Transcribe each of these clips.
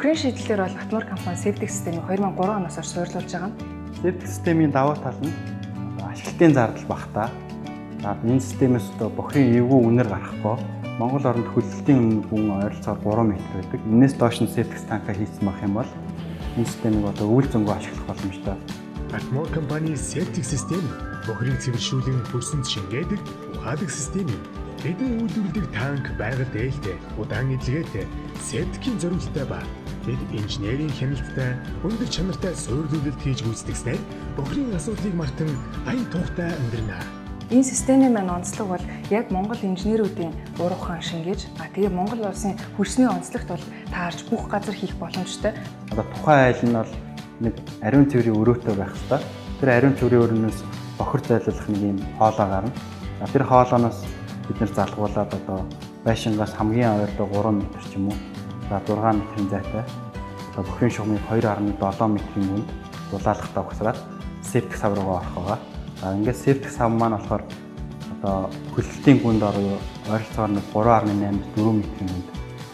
Бүхрийн шийдлэлээр бол Атмор компани септик системийг 2003 оноос хойш суурилуулж байгаа. Септик системийн давуу тал нь ашиглалтын зардал багтаа. Энэ системээс бүхрийн эвгүй үнээр гарахгүй. Монгол оронд хөлөлтийн гүн ойролцоогоор 3 м байдаг. Энээс доош нь септик танка хийсэн байх юм бол энэ системийг үйл зөнгөө ашиглах боломжтой. Атмор компани септик систем бүхрийн цэвэршүүлэн бүрсэнд шингээдэг ухаадаг систем юм. Бидний үйлдвэрлэдэг танк байгаль дээлтэй, удаан эдлгээтэй, септикийн зориулалттай ба бид инженерийн хяналттай, өндөр чанартай суурилуулалт хийж гүйцэтгэснээр бүхрийн асуудлыг мартан аян тухтай амьдрнаа. Энэ системийн маань онцлог бол яг Монгол инженеруудын уруу ухаан шингээж, тэгээ Монгол улсын хөрсний онцлогт бол таарч бүх газар хийх боломжтой. Тухайн айл нь бол нэг ариун цэврийн өрөөтэй байх хэрэгтэй. Тэр ариун цэврийн өрөөнөөс бохир зайлуулах нэг юм хоолой гарна. Тэр хоолойноос бид нэр залгуулад байшингаас хамгийн ойрдоо 3 м ч юм уу 6 м зайтай бүхрийн шугамыг 2.7 м-ийн хүнд дулаалгахтаа ухсраад септик сав руугаа орох байгаа. Ингээд септик сав маань болохоор хөлөлтийн гүнд ойролцоогоор 3.8-4 м-ийн хүнд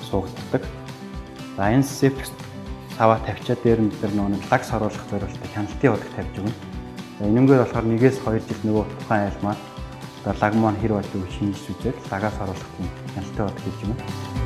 суугддаг. Энэ септик саваа тавьчаад дээр нь бид нэг лагс оруулах зорилготой хяналтын удаг тавьж өгнө. Энэнгээр болохоор 1-2 жил нөгөө тухайн айл маань лаг маань хэр байдгийг шинжиж үзээд лагаас оруулах юм хяналтын удаг хийж өгнө.